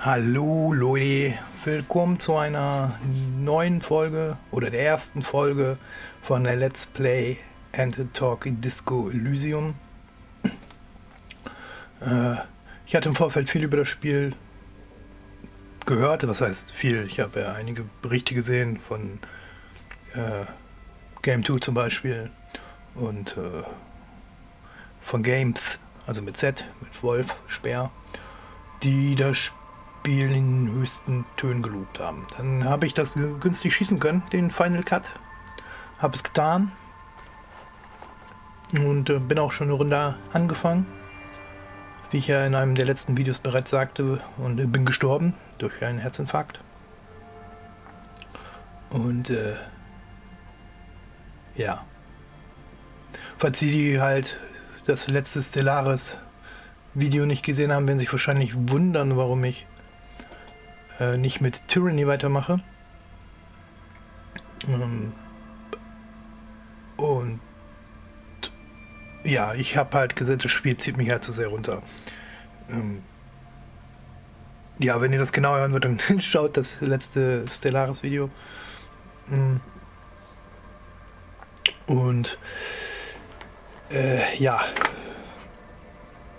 Hallo Leute, willkommen zu einer neuen Folge oder der ersten Folge von der Let's Play and Talk Disco Elysium. Ich hatte im Vorfeld viel über das Spiel gehört, was heißt viel, ich habe ja einige Berichte gesehen von Game 2 zum Beispiel und von Games, also mit Z, mit Wolf, Speer, die das Spiel in höchsten Tönen gelobt haben. Dann habe ich das günstig schießen können, den Final Cut. Habe es getan und bin auch schon eine Runde angefangen, wie ich ja in einem der letzten Videos bereits sagte, und bin gestorben durch einen Herzinfarkt. Und ja, falls Sie halt das letzte Stellaris Video nicht gesehen haben, werden sich wahrscheinlich wundern, warum ich nicht mit Tyranny weitermache. Und ja, ich habe halt gesagt, das Spiel zieht mich halt so sehr runter. Ja, wenn ihr das genau hören wollt, dann schaut das letzte Stellaris Video. Und ja,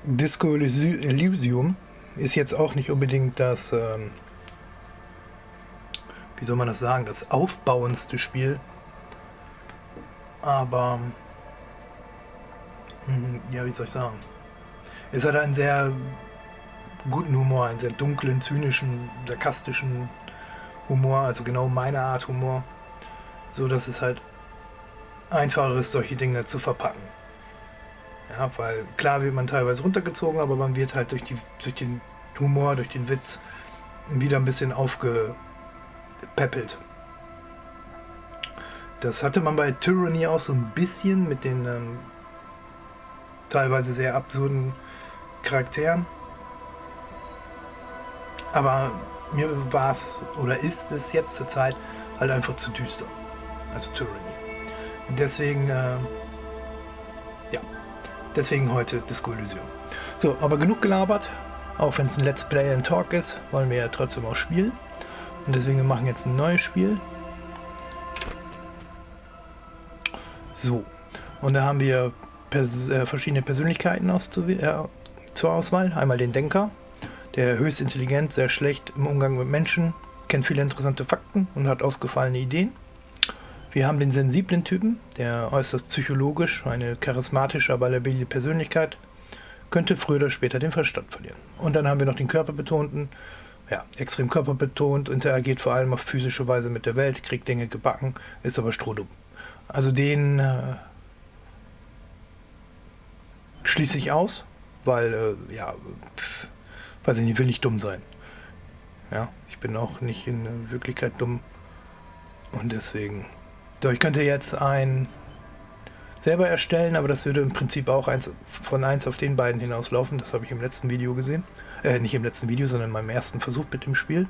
Disco Elysium ist jetzt auch nicht unbedingt das, wie soll man das sagen, das aufbauendste Spiel. Aber, ja, wie soll ich sagen, es hat einen sehr guten Humor, einen sehr dunklen, zynischen, sarkastischen Humor, also genau meine Art Humor, so dass es halt einfacher ist, solche Dinge zu verpacken. Ja, weil klar wird man teilweise runtergezogen, aber man wird halt durch den Humor, durch den Witz wieder ein bisschen aufgepäppelt. Das hatte man bei Tyranny auch so ein bisschen mit den teilweise sehr absurden Charakteren. Aber mir war es oder ist es jetzt zur Zeit halt einfach zu düster. Also Tyranny. Und deswegen deswegen heute Disco Elysium. So, aber genug gelabert. Auch wenn es ein Let's Play and Talk ist, wollen wir ja trotzdem auch spielen. Und deswegen machen wir jetzt ein neues Spiel. So, und da haben wir verschiedene Persönlichkeiten zur Auswahl. Einmal den Denker, der höchst intelligent, sehr schlecht im Umgang mit Menschen, kennt viele interessante Fakten und hat ausgefallene Ideen. Wir haben den sensiblen Typen, der äußerst psychologisch, eine charismatische, aber labile Persönlichkeit, könnte früher oder später den Verstand verlieren. Und dann haben wir noch den körperbetonten, ja, extrem körperbetont, interagiert vor allem auf physische Weise mit der Welt, kriegt Dinge gebacken, ist aber strohdumm. Also den schließe ich aus, weil, weiß ich nicht, will nicht dumm sein. Ja, ich bin auch nicht in Wirklichkeit dumm und deswegen... Doch, ich könnte jetzt einen selber erstellen, aber das würde im Prinzip auch von eins auf den beiden hinauslaufen. Das habe ich im letzten Video gesehen. Nicht im letzten Video, sondern in meinem ersten Versuch mit dem Spiel.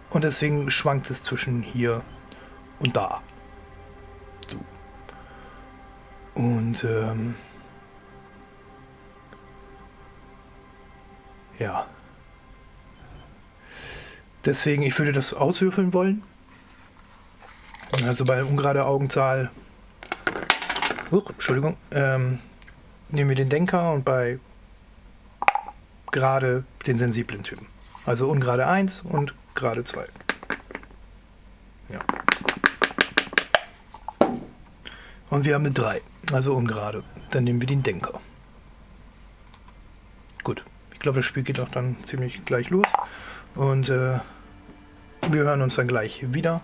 Und deswegen schwankt es zwischen hier und da. So. Und ja. Deswegen, ich würde das auswürfeln wollen. Also bei ungerade Augenzahl, nehmen wir den Denker und bei gerade den sensiblen Typen. Also ungerade 1 und gerade 2. Ja. Und wir haben eine 3, also ungerade. Dann nehmen wir den Denker. Gut, ich glaube, das Spiel geht auch dann ziemlich gleich los. Und wir hören uns dann gleich wieder.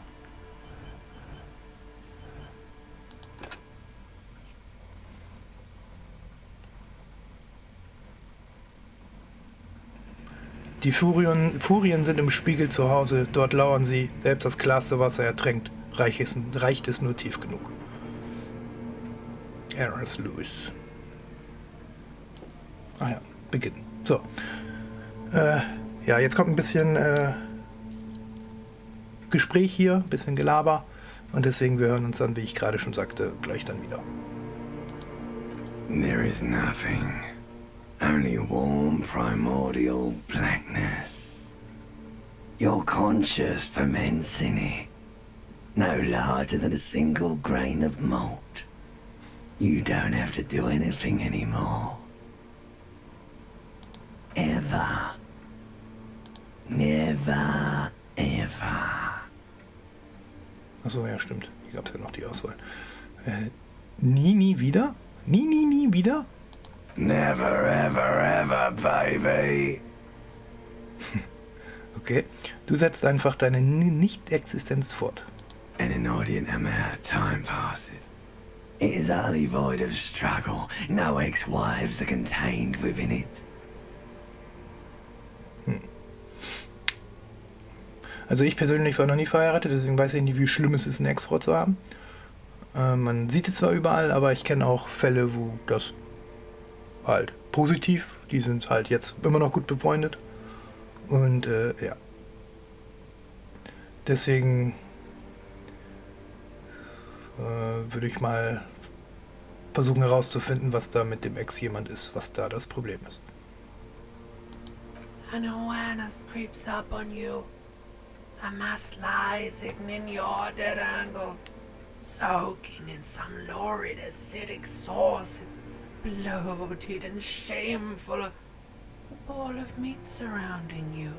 Die Furien sind im Spiegel zu Hause, dort lauern sie, selbst das klarste Wasser ertränkt, reicht es nur tief genug. Lewis. Ah ja, Beginn. So. Ja, jetzt kommt ein bisschen Gespräch hier, ein bisschen Gelaber und deswegen, wir hören uns dann, wie ich gerade schon sagte, gleich dann wieder. There is nothing. Only warm primordial blackness. Your conscious ferments in it, no larger than a single grain of malt. You don't have to do anything anymore. Ever. Never, ever. Achso, ja, stimmt. Hier gab es ja noch die Auswahl. Nie wieder? Nie wieder? Never, ever, ever, baby. Okay. Du setzt einfach deine Nicht-Existenz fort. An inordinate amount of time passes. It is utterly void of struggle. No ex-wives are contained within it. Also ich persönlich war noch nie verheiratet, deswegen weiß ich nicht, wie schlimm es ist, eine Ex-Frau zu haben. Man sieht es zwar überall, aber ich kenne auch Fälle, wo das halt positiv, die sind halt jetzt immer noch gut befreundet. Und ja. Deswegen würde ich mal versuchen herauszufinden, was da mit dem Ex jemand ist, was da das Problem ist. An awareness creeps up on you. A mass lies hidden in your dead angle, soaking in some lurid acidic sauce. It's bloated and shameful. A ball of meat surrounding you.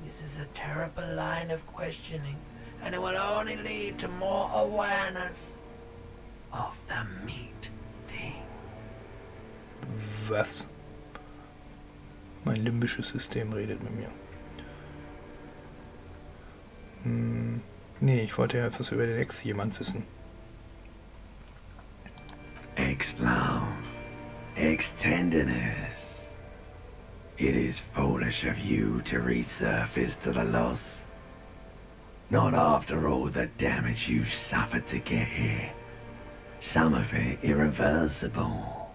This is a terrible line of questioning, and it will only lead to more awareness of the meat thing. Was? Mein limbisches System redet mit mir. Nee, ich wollte ja etwas über den Ex jemand wissen. Ex-love, ex-tenderness. It is foolish of you to resurface to the loss. Not after all the damage you've suffered to get here. Some of it irreversible.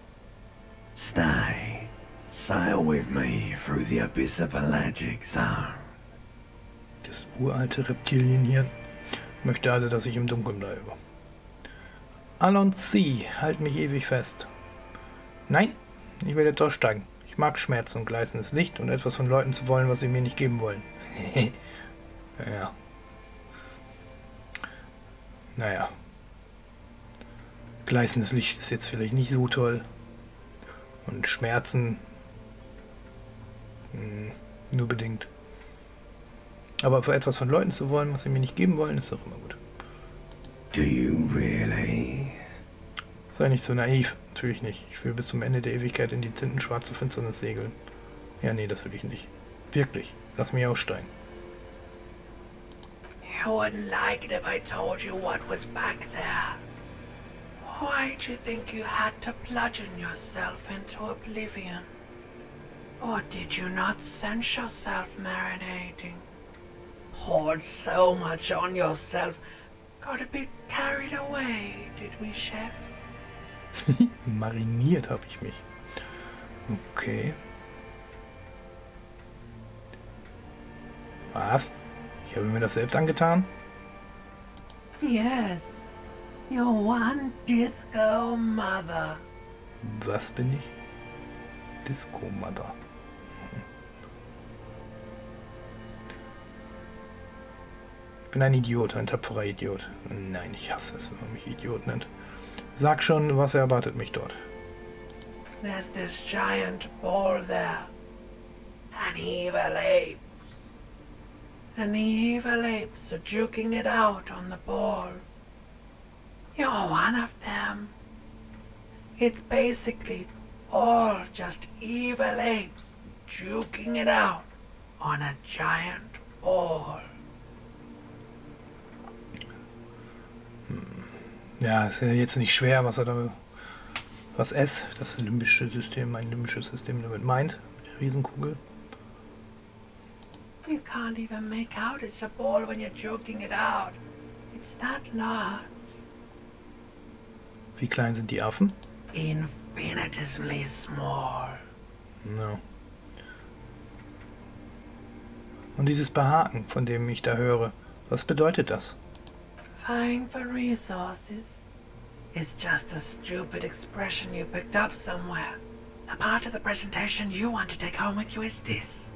Stay. Sail with me through the abyss of pelagic zone. Das uralte Reptilien hier möchte also, dass ich im Dunkeln bleibe. Alonzi, halt mich ewig fest. Nein, ich werde jetzt aussteigen. Ich mag Schmerz und gleißendes Licht und etwas von Leuten zu wollen, was sie mir nicht geben wollen. Ja. Naja. Gleißendes Licht ist jetzt vielleicht nicht so toll. Und Schmerzen nur bedingt. Aber für etwas von Leuten zu wollen, was sie mir nicht geben wollen, ist doch immer gut. Do you really? Sei nicht so naiv. Natürlich nicht. Ich will bis zum Ende der Ewigkeit in die tintenschwarze Finsternis segeln. Ja, nee, das will ich nicht. Wirklich. Lass mich aussteigen. You wouldn't like it if I told you what was back there. Why'd you think you had to bludgeon yourself into oblivion? Or did you not sense yourself marinating? Poured so much on yourself. Got a bit carried away, did we, Chef? Mariniert habe ich mich. Okay. Was? Ich habe mir das selbst angetan? Yes. You're one disco mother. Was bin ich? Disco Mother. Ich bin ein Idiot, ein tapferer Idiot. Nein, ich hasse es, wenn man mich Idiot nennt. Sag schon, was erwartet mich dort? There's this giant ball there. And evil apes. And the evil apes are juking it out on the ball. You're one of them. It's basically all just evil apes juking it out on a giant ball. Ja, ist ja jetzt nicht schwer, was er da, was S, das limbische System, mein limbisches System damit meint, mit der Riesenkugel. You can't even make out it's a ball when you're joking it out. It's that large. Wie klein sind die Affen? Infinitesimally small. No. Und dieses Behaken, von dem ich da höre, was bedeutet das? Vying for resources is just a stupid expression you picked up somewhere. The part of the presentation you want to take home with you is this.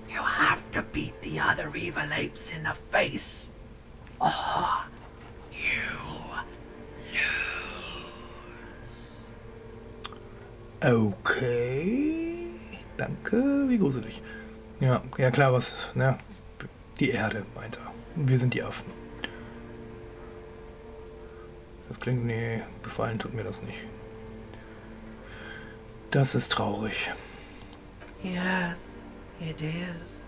You have to beat the the other evil apes in the face, or you lose. Okay. Danke, wie gruselig. Ja, ja klar, was, ne? Die Erde, meint er. Wir sind die Affen. Das klingt, nee, gefallen tut mir das nicht. Das ist traurig. Yes, it is.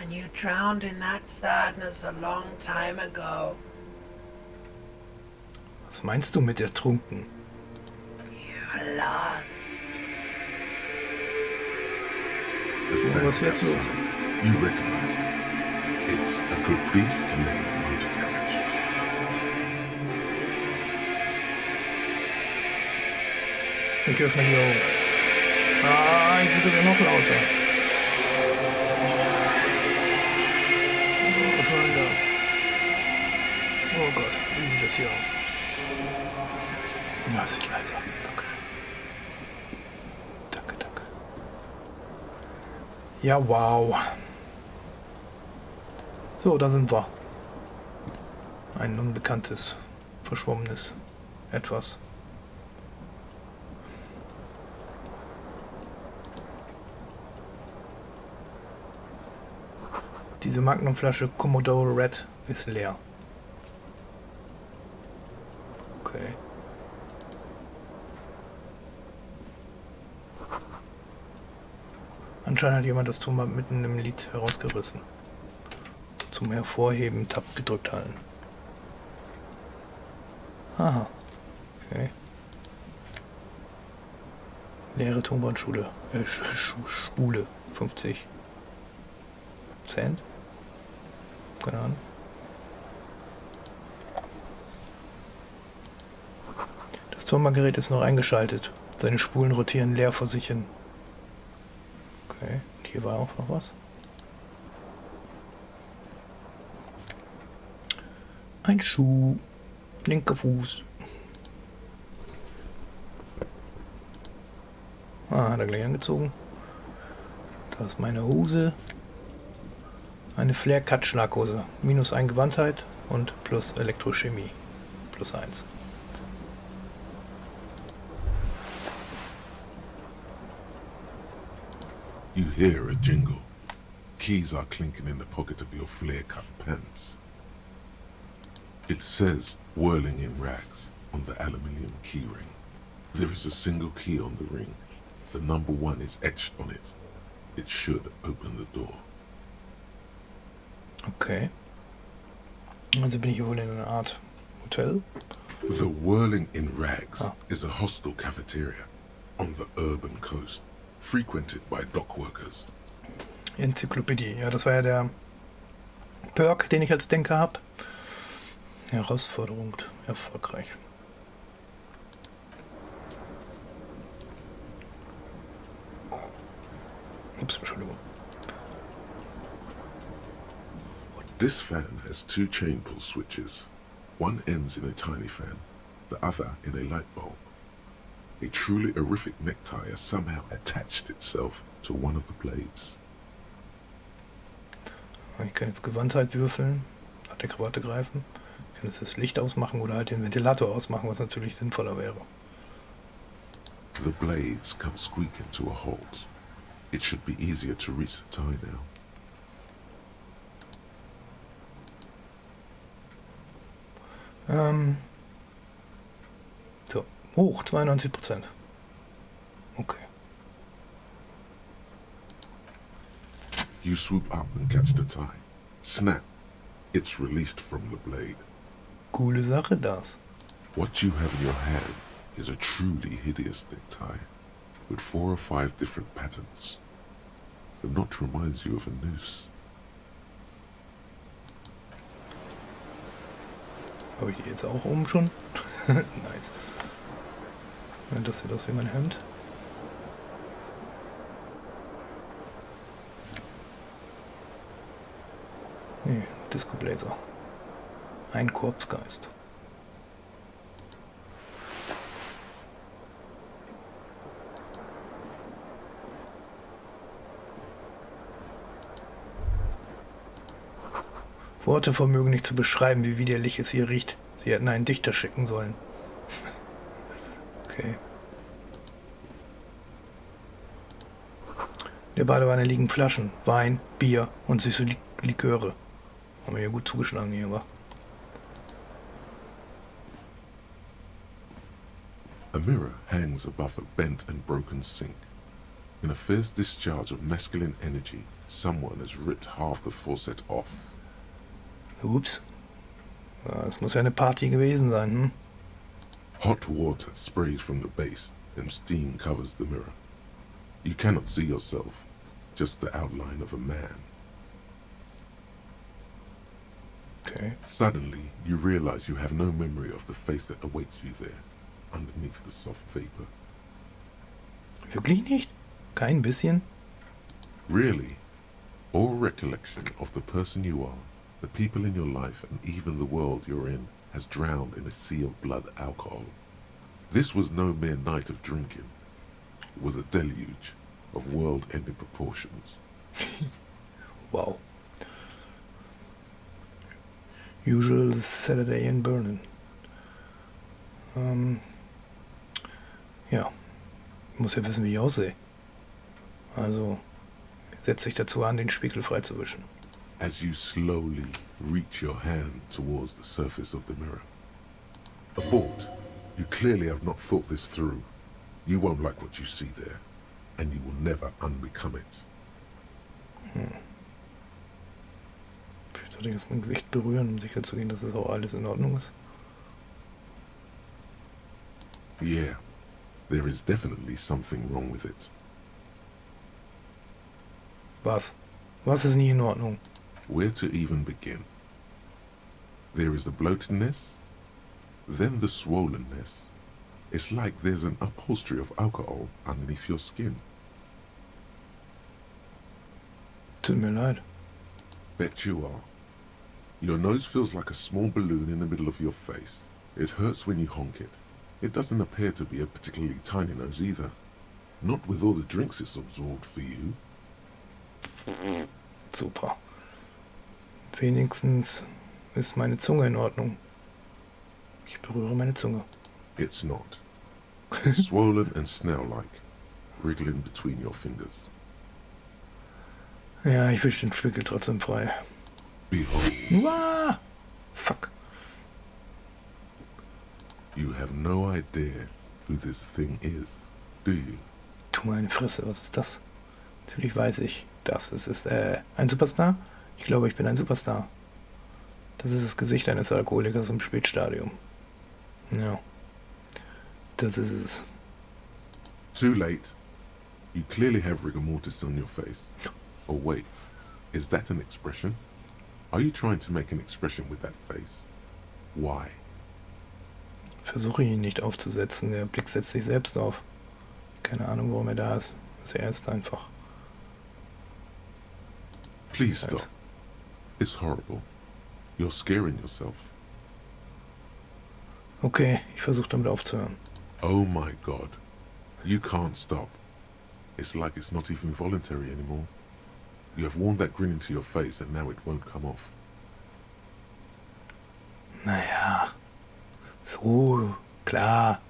And you drowned in that sadness a long time ago. Was meinst du mit ertrunken? You lost. The So, sound was jetzt los? outside. You recognize it. It's a caprice commanding motor carriage. Ich öffne die Augen. Ah, jetzt wird es ja noch lauter. Oh, was war denn das? Oh Gott, wie sieht das hier aus? Ja, es wird leiser. Dankeschön. Danke, danke. Ja, wow. So, da sind wir. Ein unbekanntes, verschwommenes Etwas. Diese Magnumflasche Commodore Red ist leer. Okay. Anscheinend hat jemand das Tonband mitten im Lied herausgerissen. Zum Hervorheben Tab gedrückt halten. Aha. Okay. Leere Tonbandschule. Spule. 50 Cent? Keine Ahnung. Das Tonbandgerät ist noch eingeschaltet. Seine Spulen rotieren leer vor sich hin. Okay, und hier war auch noch was. Ein Schuh. Linker Fuß. Ah, hat er gleich angezogen. Da ist meine Hose. Eine Flair-Cut-Schlaghose. -1 Gewandtheit und plus Elektrochemie. +1. You hear a jingle. Keys are clinking in the pocket of your flare-cut pants. It says whirling in rags on the aluminium keyring. There is a single key on the ring. The number 1 is etched on it. It should open the door. Okay. Also bin ich wohl in einer Art Hotel. The Whirling in Rags is a hostel cafeteria on the urban coast, frequented by dock workers. Enzyklopädie. Ja, das war ja der Perk, den ich als Denker habe. Herausforderung. Erfolgreich. Ups, Entschuldigung. This fan has 2 chain pull switches. One ends in a tiny fan, the other in a light bulb. A truly horrific necktie has somehow attached itself to one of the blades. Ich kann jetzt Gewandtheit würfeln, nach der Krawatte greifen. Ich kann jetzt das Licht ausmachen oder halt den Ventilator ausmachen, was natürlich sinnvoller wäre. The blades come squeaking to a halt. It should be easier to reach the tie now. So, hoch, 92%. Okay. You swoop up and catch the tie. Snap. It's released from the blade. Coole Sache, das. What you have in your hand is a truly hideous necktie with 4 or 5 different patterns. The knot reminds you of a noose. Habe ich die jetzt auch oben schon? Nice. Ja, das sieht aus wie mein Hemd. Nee, Disco Blazer. Ein Korpsgeist. Worte vermögen nicht zu beschreiben, wie widerlich es hier riecht. Sie hätten einen Dichter schicken sollen. Okay. In der Badewanne liegen Flaschen, Wein, Bier und süße Liköre. Haben wir ja gut zugeschlagen hier, wa? A mirror hangs above a bent and broken sink. In a fierce discharge of masculine energy, someone has ripped half the faucet off. Ups. Ja, das muss ja eine Party gewesen sein, hm? Hot water sprays from the base and steam covers the mirror. You cannot see yourself, just the outline of a man. Okay. Suddenly, you realize you have no memory of the face that awaits you there, underneath the soft vapor. Wirklich nicht? Kein bisschen? Really, all recollection of the person you are, the people in your life, and even the world you're in has drowned in a sea of blood alcohol. This was no mere night of drinking. It was a deluge of world-ending proportions. Wow. Usual Saturday in Berlin. Ja. Ich muss ja wissen, wie ich aussehe. Also, setz dich dazu an, den Spiegel freizuwischen. As you slowly reach your hand towards the surface of the mirror. Abort. You clearly have not thought this through. You won't like what you see there, and you will never unbecome it. Vielleicht sollte ich jetzt mein Gesicht berühren, um sicher zu gehen, dass es auch alles in Ordnung ist. Yeah, there is definitely something wrong with it. Was? Was ist nie in Ordnung? Where to even begin? There is the bloatedness, then the swollenness. It's like there's an upholstery of alcohol underneath your skin. Tut mir leid. Bet you are. Your nose feels like a small balloon in the middle of your face. It hurts when you honk it. It doesn't appear to be a particularly tiny nose either. Not with all the drinks it's absorbed for you. Super. Wenigstens ist meine Zunge in Ordnung. Ich berühre meine Zunge. It's not. It's swollen and snail-like, wriggling between your fingers. Ja, ich wisch den Spiegel trotzdem frei. Behold, Uah! Fuck. you have no idea who this thing is, do you? Tu meine Fresse, was ist das? Natürlich weiß ich, das ist ein Superstar. Ich glaube, ich bin ein Superstar. Das ist das Gesicht eines Alkoholikers im Spätstadium. Ja. Das ist es. Too late. You clearly have rigor mortis on your face. Oh wait, is that an expression? Are you trying to make an expression with that face? Why? Versuche ihn nicht aufzusetzen. Der Blick setzt sich selbst auf. Keine Ahnung, warum er da ist. Also er ist einfach. Please stop. It's horrible. You're scaring yourself. Okay, ich versuche damit aufzuhören. Oh my god. You can't stop. It's like it's not even voluntary anymore. You have worn that grin into your face and now it won't come off. Naja. So, klar.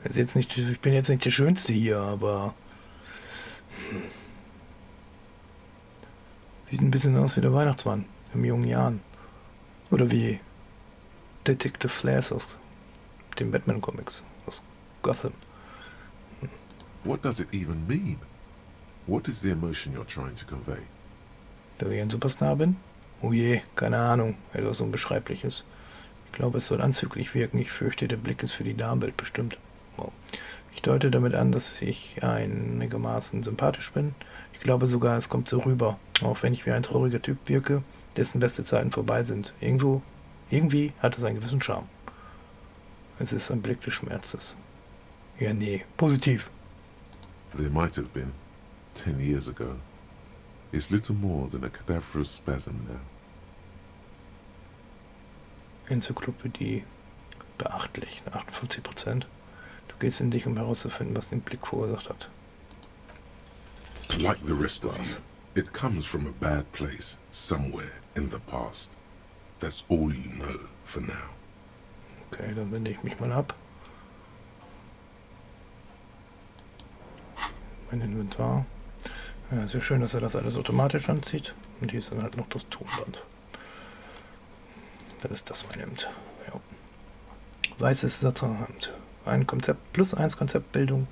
Das ist jetzt nicht, ich bin jetzt nicht der Schönste hier, aber... Sieht ein bisschen aus wie der Weihnachtsmann in jungen Jahren. Oder wie Detective Flash aus den Batman-Comics, aus Gotham. What does it even mean? What is the emotion you're trying to convey? Dass ich ein Superstar bin? Oh je, keine Ahnung, etwas Unbeschreibliches. Ich glaube, es soll anzüglich wirken. Ich fürchte, der Blick ist für die Damenwelt bestimmt. Wow. Ich deute damit an, dass ich einigermaßen sympathisch bin. Ich glaube sogar, es kommt so rüber, auch wenn ich wie ein trauriger Typ wirke, dessen beste Zeiten vorbei sind. Irgendwie hat es einen gewissen Charme. Es ist ein Blick des Schmerzes. Ja, nee, positiv. There might have been, 10 years ago. It's little more than a cadaverous spasm now. Enzyklopädie. Beachtlich. 58%. Du gehst in dich, um herauszufinden, was den Blick verursacht hat. Like the rest of you, It comes from a bad place somewhere in the past. That's all you know for now. Okay, dann wende ich mich mal ab. Mein Inventar. Ja, ist ja schön, dass er das alles automatisch anzieht. Und hier ist dann halt noch das Tonband. Dann ist das mein Hemd. Ja. Weißes Satinhemd. Ein Konzept, +1 Konzeptbildung,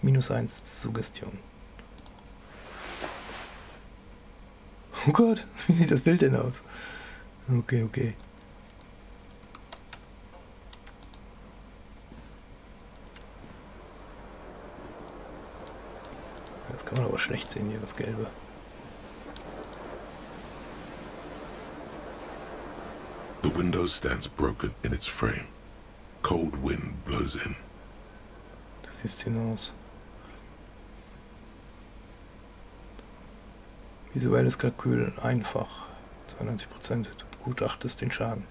-1 Suggestion. Oh Gott, wie sieht das Bild denn aus? Okay, okay. Das kann man aber schlecht sehen hier, das Gelbe. The window stands broken in its frame. Cold wind blows in. Du siehst hinaus. Visuelles Kalkül einfach. 92%. Du begutachtest den Schaden.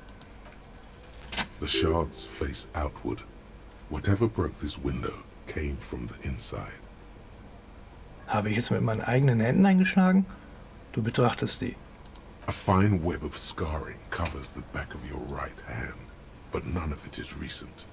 The shards face outward. Whatever broke this window came from the inside. Habe ich es mit meinen eigenen Händen eingeschlagen? Du betrachtest die. A fine web of scarring covers the back of your right hand, but none of it is recent.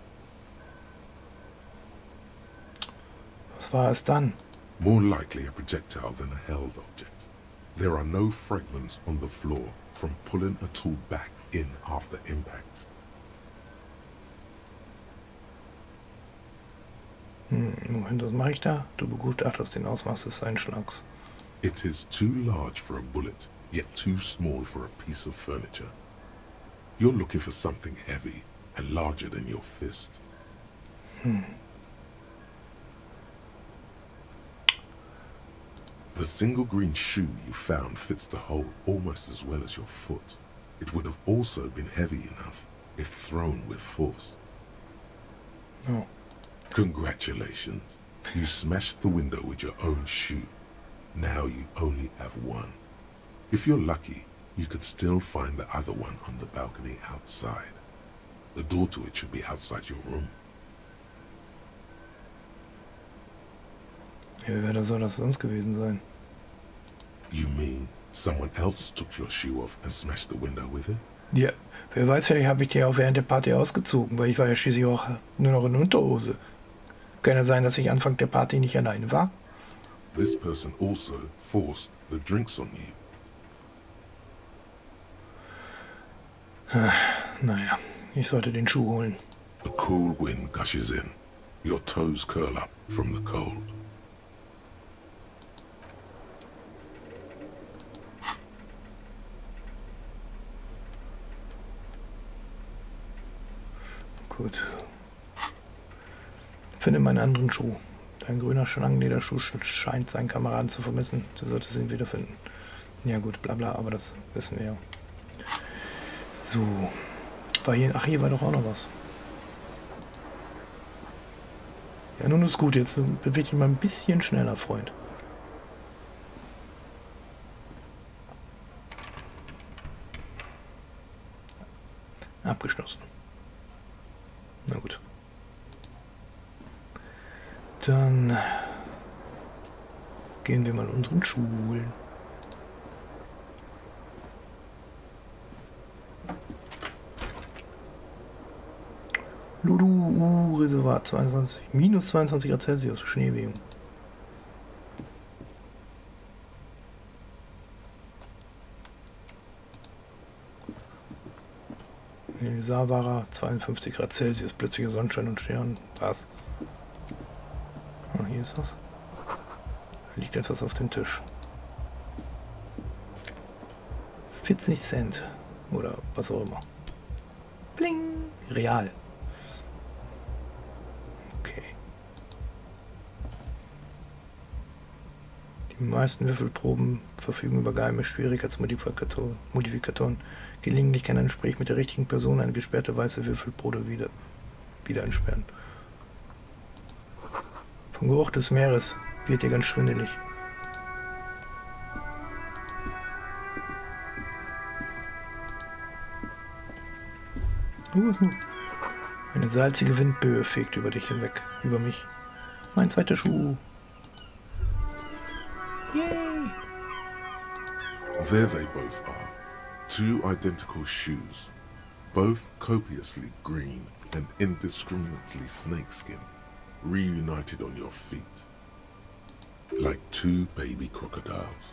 Was war es dann? More likely a projectile than a held object. There are no fragments on the floor from pulling a tool back in after impact. Moment, was mache ich da? Du begutachtest den Ausmaß des Einschlags. It is too large for a bullet, yet too small for a piece of furniture. You're looking for something heavy and larger than your fist. The single green shoe you found fits the hole almost as well as your foot. It would have also been heavy enough if thrown with force. Oh. Congratulations. You smashed the window with your own shoe. Now you only have one. If you're lucky, you could still find the other one on the balcony outside. The door to it should be outside your room. Ja, wer soll das sonst gewesen sein? You mean someone else took your shoe off and smashed the window with it? Ja, wer weiß, vielleicht habe ich die auch während der Party ausgezogen, weil ich war ja schließlich auch nur noch in Unterhose. Kann ja sein, dass ich Anfang der Party nicht alleine war? This person also forced the drinks on you. Naja, ich sollte den Schuh holen. A cool wind gushes in. Your toes curl up from the cold. Gut. Finde meinen anderen Schuh. Dein grüner Schlangenlederschuh scheint seinen Kameraden zu vermissen. Du solltest ihn wiederfinden. Ja gut, bla bla, aber das wissen wir ja. So. War hier, ach, hier war doch auch noch was. Ja, nun ist gut. Jetzt bewege ich mal ein bisschen schneller, Freund. Abgeschlossen. Na gut. Dann gehen wir mal unseren Schulen. Lulu, Reservat 22, -22 Grad Celsius, Schneebeben. Savara 52 Grad Celsius, plötzlicher Sonnenschein und Stern. Was? Ah, hier ist was. Da liegt etwas auf dem Tisch. 40 Cent. Oder was auch immer. Bling! Real. Okay. Die meisten Würfelproben verfügen über geheime Schwierigkeitsmodifikatoren. Gelegentlich kann ein Gespräch mit der richtigen Person eine gesperrte weiße Würfelprobe wieder entsperren. Vom Geruch des Meeres wird dir ganz schwindelig. Was nun? Eine salzige Windböe fegt über dich hinweg, über mich. Mein zweiter Schuh. Yay! There they both are. Two identical shoes, both copiously green and indiscriminately snakeskin, reunited on your feet. Like two baby crocodiles.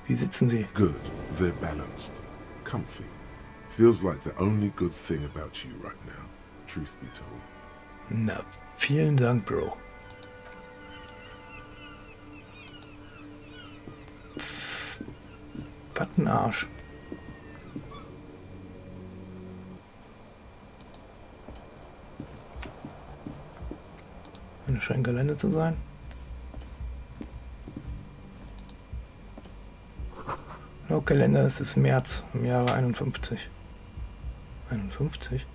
Wie sitzen sie? Good, they're balanced, comfy. Feels like the only good thing about you right now, truth be told. Na, vielen Dank, Bro. Was ein Arsch. Es scheint Gelände zu sein. Laut Kalender ist es März im Jahre 51. 51?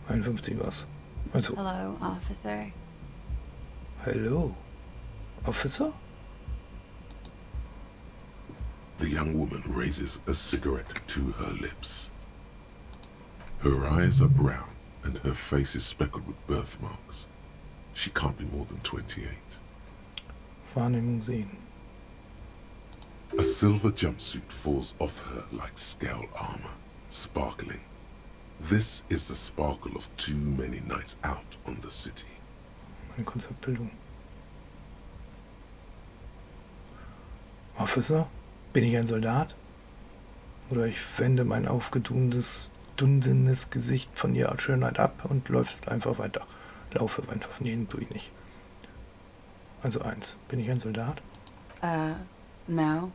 51 was? Also. Hello, officer. Hello, Officer? The young woman raises a cigarette to her lips. Her eyes are brown and her face is speckled with birthmarks. She can't be more than 28. Wahrnehmung sehen. A silver jumpsuit falls off her like scale armor, sparkling. This is the sparkle of too many nights out on the city. Meine Konzeptbildung. Officer? Bin ich ein Soldat? Oder ich wende mein aufgedunsenes Gesicht von ihrer Schönheit ab und läuft einfach weiter. Laufe einfach von ihnen tue ich nicht. Also 1. Bin ich ein Soldat? No.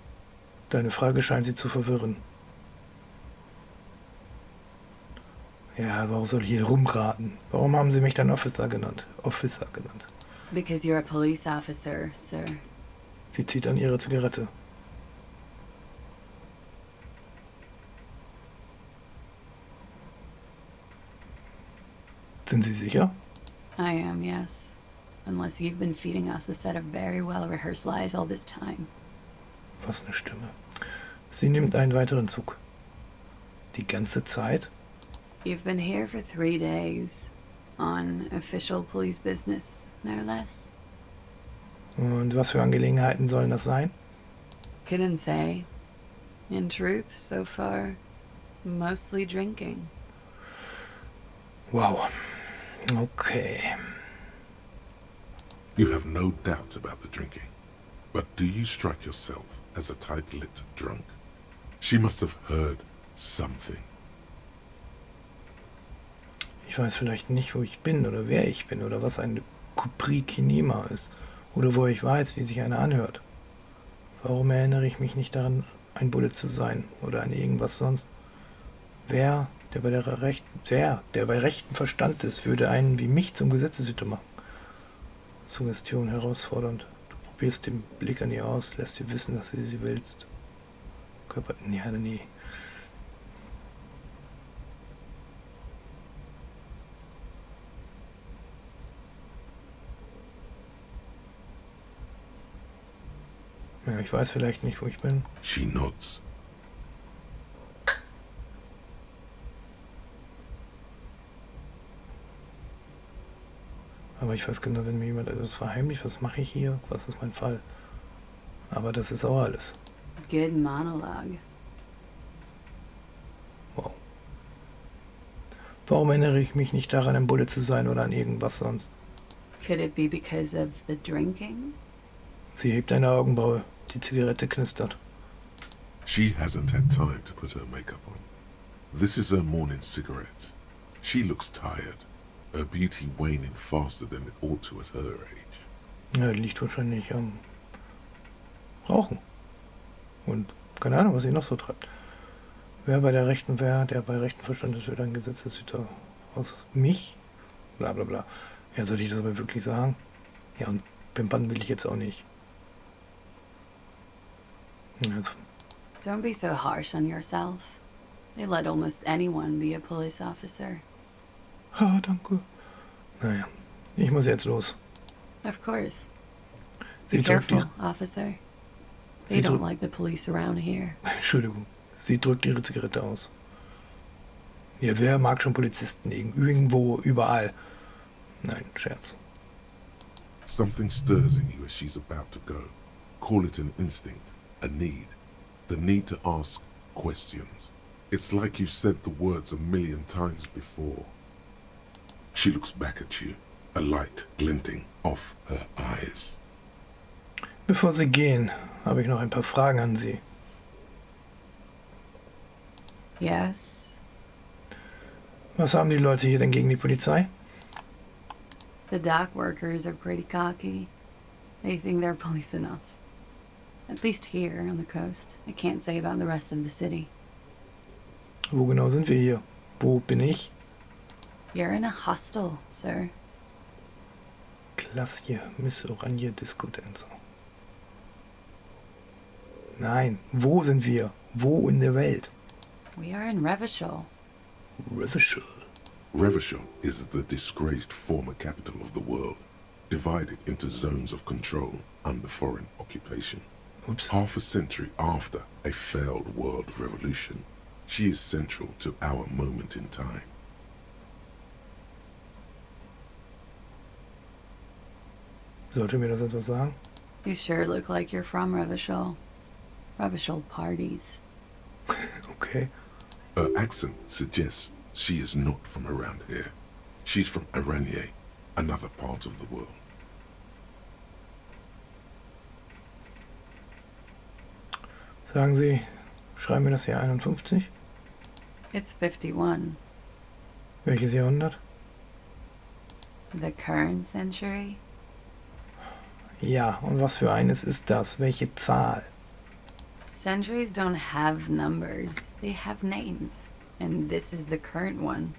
Deine Frage scheint sie zu verwirren. Ja, warum soll ich hier rumraten? Warum haben sie mich dann Officer genannt? Officer genannt. Because you're a police officer, sir. Sie zieht an ihre Zigarette. Sind Sie sicher? I am, yes. Unless you've been feeding us a set of very well-rehearsed lies all this time. Was eine Stimme. Sie nimmt einen weiteren Zug. Die ganze Zeit? You've been here for 3 days. On official police business, no less. Und was für Angelegenheiten sollen das sein? Couldn't say. In truth, so far, mostly drinking. Wow. Okay. You have no doubt about the drinking. But do you strike yourself as a tight-lipped drunk? She must have heard something. Ich weiß vielleicht nicht, wo ich bin oder wer ich bin oder was ein Kuprikinema ist. Oder wo ich weiß, wie sich einer anhört. Warum erinnere ich mich nicht daran, ein Bulle zu sein oder an irgendwas sonst? Wer, der bei rechtem Verstand ist, würde einen wie mich zum Gesetzeshüter machen? Suggestion herausfordernd. Du probierst den Blick an ihr aus, lässt ihr wissen, dass du sie willst. Körper, ja, nee. Ja, ich weiß vielleicht nicht, wo ich bin. She nods. Aber ich weiß genau, wenn mir jemand etwas verheimlicht, was mache ich hier? Was ist mein Fall? Aber das ist auch alles. Good monologue. Wow. Warum erinnere ich mich nicht daran, ein Bulle zu sein oder an irgendwas sonst? Could it be because of the drinking? Sie hebt eine Augenbraue. Die Zigarette knistert. She hasn't had time to put her makeup on. This is her morning cigarette. She looks tired, her beauty waning faster than it ought to at her age. Ja, die liegt wahrscheinlich am Rauchen. Und keine Ahnung, was sie noch so treibt. Der bei rechten Verstand ist, wird ein Gesetzeshüter aus mich? Bla bla bla. Ja, sollte ich das aber wirklich sagen? Ja, und pimpern will ich jetzt auch nicht. Also, Don't be so harsh on yourself. They let almost anyone be a police officer. danke. Naja, ich muss jetzt los. Of course. Sie Be drückt careful, officer. They don't like the police around here. Entschuldigung. Sie drückt ihre Zigarette aus. Ja, wer mag schon Polizisten irgendwo, überall? Nein, Scherz. Something stirs in you as she's about to go. Call it an instinct, a need. The need to ask questions. It's like you've said the words a million times before. She looks back at you, a light glinting off her eyes. Bevor Sie gehen, habe ich noch ein paar Fragen an Sie. Yes? Was haben die Leute hier denn gegen die Polizei? The dock workers are pretty cocky. They think they're police enough. At least here on the coast. I can't say about the rest of the city. Wo genau sind wir hier? Wo bin ich? You're in a hostel, sir. Klasse hier, Miss Oranje Disco Dancer. Nein, wo sind wir? Wo in der Welt? We are in Revachol. Revachol. Revachol is the disgraced former capital of the world, divided into zones of control under foreign occupation. Oops. Half a century after a failed world revolution, she is central to our moment in time. Sollte mir das etwas sagen? You sure look like you're from Revachol. Revachol parties. Okay. Her accent suggests she is not from around here. She's from Tyranny, another part of the world. Sagen Sie, schreiben wir das hier 51? It's 51. Welches Jahrhundert? The current century? Ja, und was für eines ist das? Welche Zahl? Centuries don't have numbers. They have names. And this is the current one.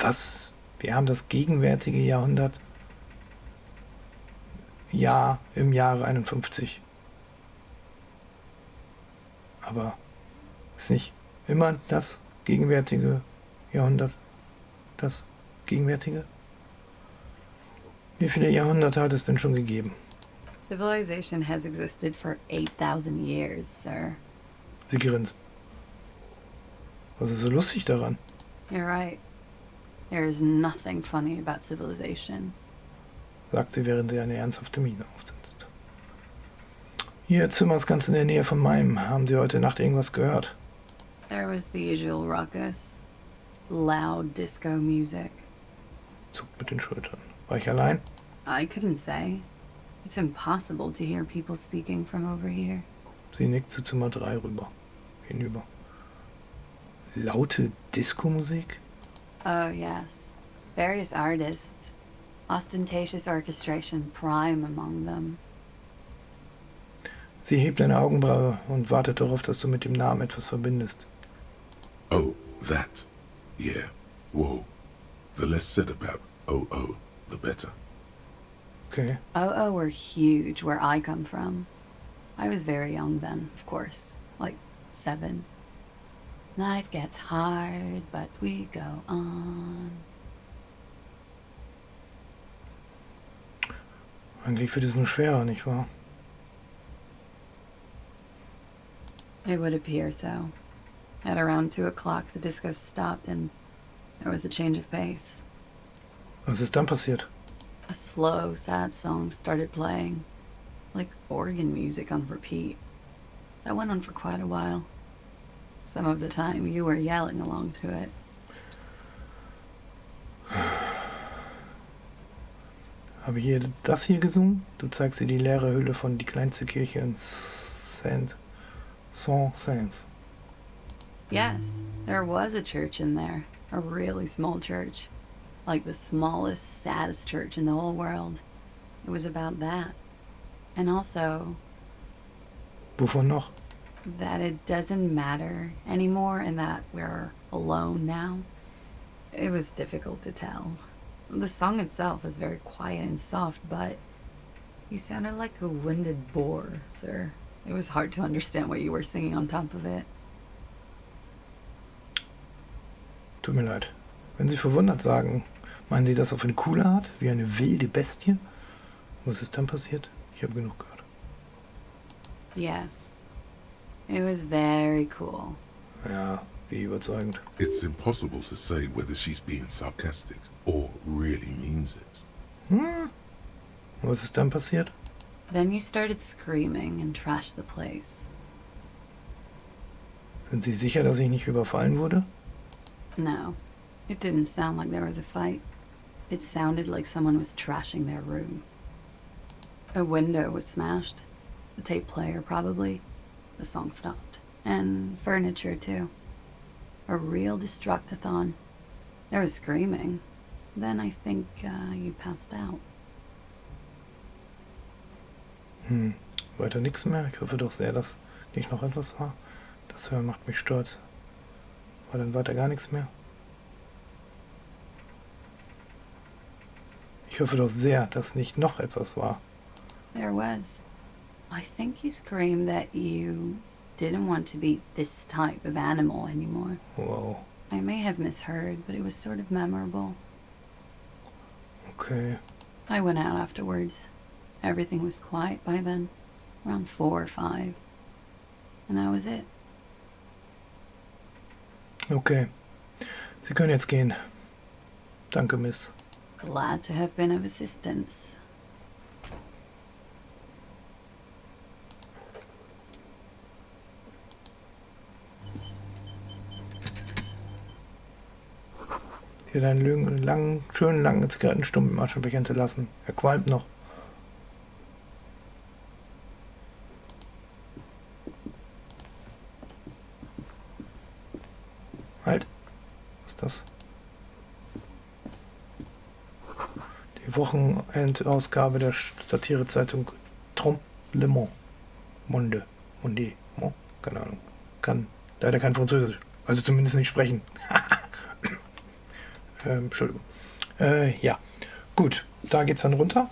Was? Wir haben das gegenwärtige Jahrhundert? Ja, im Jahre 51. Aber ist nicht immer das gegenwärtige Jahrhundert das gegenwärtige? Wie viele Jahrhunderte hat es denn schon gegeben? Civilization has existed for 8,000 years, sir. Sie grinst. Was ist so lustig daran? You're right. There is nothing funny about civilization. Sagt sie, während sie eine ernsthafte Miene aufsetzt. Ihr Zimmer ist ganz in der Nähe von meinem. Haben Sie heute Nacht irgendwas gehört? There was the usual ruckus. Loud disco music. Zuckt mit den Schultern. War ich allein? I couldn't say. It's impossible to hear people speaking from over here. Sie nickt zu Zimmer 3 rüber. Hinüber. Laute Disco-Musik? Oh, yes. Various artists. Ostentatious orchestration prime among them. Sie hebt eine Augenbraue und wartet darauf, dass du mit dem Namen etwas verbindest. Oh, that. Yeah. Whoa. The less said about oh, the better. Okay. Oh, were huge where I come from. I was very young then, of course. Like 7. Life gets hard, but we go on. Eigentlich wird es nur schwerer, nicht wahr? It would appear so. At around 2 o'clock, the disco stopped and there was a change of pace. Was ist dann passiert? A slow, sad song started playing, like organ music on repeat. That went on for quite a while. Some of the time you were yelling along to it. Habe ich das hier gesungen? Du zeigst ihr die leere Hülle von die kleinste Kirche in Saint-Saëns. Yes, there was a church in there. A really small church. Like the smallest, saddest church in the whole world. It was about that. And also Wovon noch? that it doesn't matter anymore and that we're alone now. It was difficult to tell. The song itself was very quiet and soft, but you sounded like a winded boar, sir. It was hard to understand what you were singing on top of it. Tut mir leid. Wenn Sie verwundert sagen, meinen Sie das auf eine coole Art? Wie eine wilde Bestie? Was ist dann passiert? Ich habe genug gehört. Yes. It was very cool. Ja, wie überzeugend. It's impossible to say whether she's being sarcastic or really means it. Was ist dann passiert? Then you started screaming and trashed the place. Sind Sie sicher, dass ich nicht überfallen wurde? No, it didn't sound like there was a fight. It sounded like someone was trashing their room. A window was smashed. The tape player, probably. The song stopped. And furniture, too. A real destructathon. There was screaming. Then I think you passed out. Weiter nichts mehr. Ich hoffe doch sehr, dass nicht noch etwas war. Das macht mich stolz. War dann weiter gar nichts mehr? Ich hoffe doch sehr, dass nicht noch etwas war. There was. I think you screamed that you didn't want to be this type of animal anymore. Wow. I may have misheard, but it was sort of memorable. Okay. I went out afterwards. Everything was quiet by then, around 4 or 5. And that was it. Okay. Sie können jetzt gehen. Danke, Miss. Glad to have been of assistance. Hier deinen schönen langen Zigarettenstummel im Aschenbecher hinterlassen. Er qualmt noch. Halt. Was ist das? Die Wochenendausgabe der Satirezeitung Le Monde. Monde. Keine Ahnung. Kann leider kein Französisch. Also zumindest nicht sprechen. Entschuldigung. Ja. Gut, da geht's dann runter.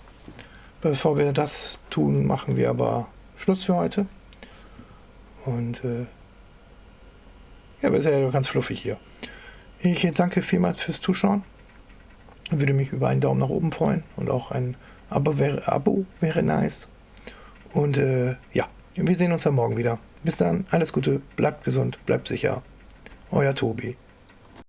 Bevor wir das tun, machen wir aber Schluss für heute. Und ja, aber ist ja ganz fluffig hier. Ich danke vielmals fürs Zuschauen. Würde mich über einen Daumen nach oben freuen. Und auch ein Abo wäre nice. Und ja, wir sehen uns dann morgen wieder. Bis dann, alles Gute, bleibt gesund, bleibt sicher. Euer Tobi.